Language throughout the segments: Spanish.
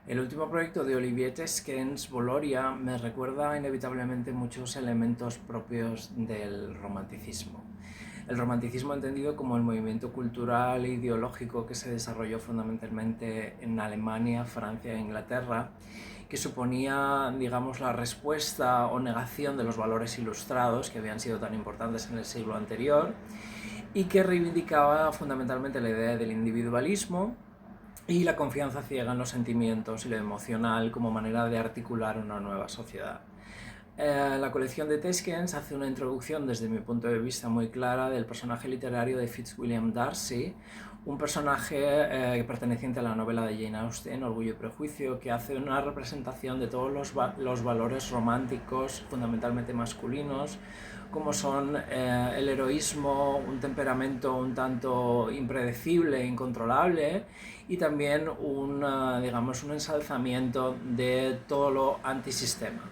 El último proyecto de Olivier Tesquens, Voloria, me recuerda inevitablemente muchos elementos propios del romanticismo. El romanticismo entendido como el movimiento cultural e ideológico que se desarrolló fundamentalmente en Alemania, Francia e Inglaterra, que suponía, digamos, la respuesta o negación de los valores ilustrados que habían sido tan importantes en el siglo anterior y que reivindicaba fundamentalmente la idea del individualismo y la confianza ciega en los sentimientos y lo emocional como manera de articular una nueva sociedad. La colección de Tesquens hace una introducción desde mi punto de vista muy clara del personaje literario de Fitzwilliam Darcy, un personaje perteneciente a la novela de Jane Austen, Orgullo y Prejuicio, que hace una representación de todos los valores románticos, fundamentalmente masculinos, como son el heroísmo, un temperamento un tanto impredecible e incontrolable, y también digamos, un ensalzamiento de todo lo antisistema.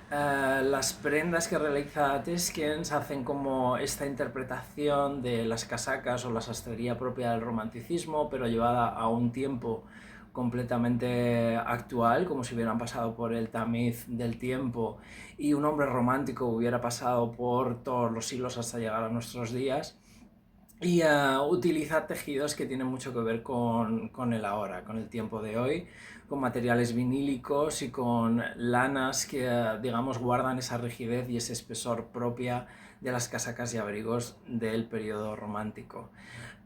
Las prendas que realiza Tesquens hacen como esta interpretación de las casacas o la sastrería propia del romanticismo, pero llevada a un tiempo completamente actual, como si hubieran pasado por el tamiz del tiempo y un hombre romántico hubiera pasado por todos los siglos hasta llegar a nuestros días. Y utiliza tejidos que tienen mucho que ver con el ahora, con el tiempo de hoy, con materiales vinílicos y con lanas que, digamos, guardan esa rigidez y ese espesor propia de las casacas y abrigos del periodo romántico.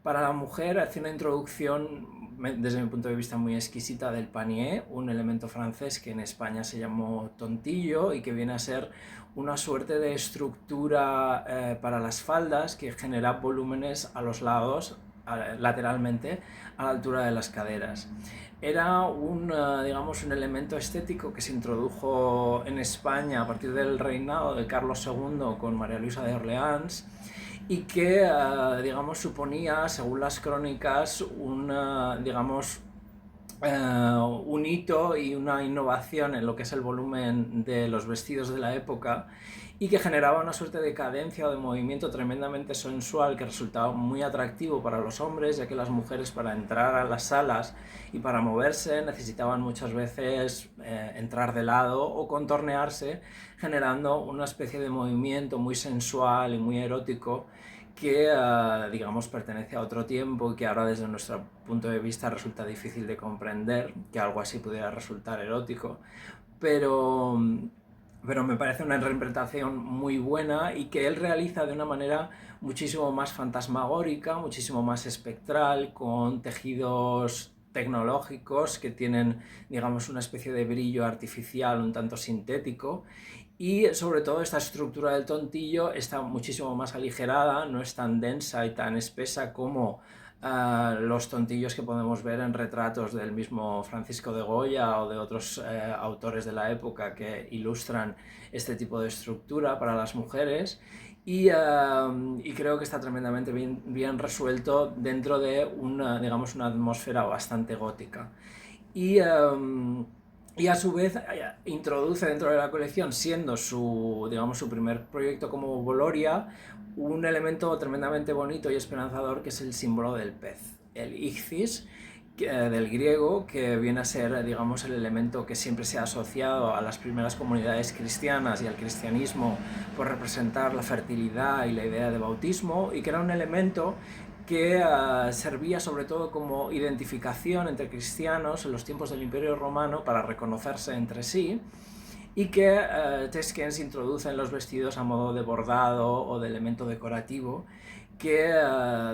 Para la mujer hace una introducción, desde mi punto de vista, muy exquisita del panier, un elemento francés que en España se llamó tontillo y que viene a ser una suerte de estructura para las faldas que genera volúmenes a los lados, lateralmente, a la altura de las caderas. Era digamos, un elemento estético que se introdujo en España a partir del reinado de Carlos II con María Luisa de Orleans y que, digamos, suponía, según las crónicas, digamos, un hito y una innovación en lo que es el volumen de los vestidos de la época y que generaba una suerte de cadencia o de movimiento tremendamente sensual que resultaba muy atractivo para los hombres, ya que las mujeres para entrar a las salas y para moverse necesitaban muchas veces entrar de lado o contornearse, generando una especie de movimiento muy sensual y muy erótico que, digamos, pertenece a otro tiempo y que ahora desde nuestro punto de vista resulta difícil de comprender, que algo así pudiera resultar erótico, pero, pero me parece una interpretación muy buena y que él realiza de una manera muchísimo más fantasmagórica, muchísimo más espectral, con tejidos tecnológicos que tienen, digamos, una especie de brillo artificial un tanto sintético y sobre todo esta estructura del tontillo está muchísimo más aligerada, no es tan densa y tan espesa como los tontillos que podemos ver en retratos del mismo Francisco de Goya o de otros autores de la época que ilustran este tipo de estructura para las mujeres y creo que está tremendamente bien resuelto dentro de digamos, una atmósfera bastante gótica. Y, y a su vez introduce dentro de la colección, siendo digamos, su primer proyecto como Voloria, un elemento tremendamente bonito y esperanzador que es el símbolo del pez, el ichthys, del griego, que viene a ser, digamos, el elemento que siempre se ha asociado a las primeras comunidades cristianas y al cristianismo por representar la fertilidad y la idea de bautismo, y que era un elemento que servía sobre todo como identificación entre cristianos en los tiempos del Imperio Romano para reconocerse entre sí, y que Tesquens introduce en los vestidos a modo de bordado o de elemento decorativo que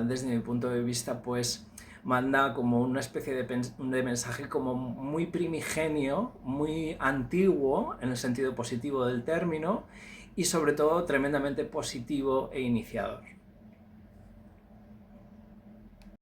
desde mi punto de vista pues manda como una especie de mensaje como muy primigenio, muy antiguo en el sentido positivo del término y sobre todo tremendamente positivo e iniciador.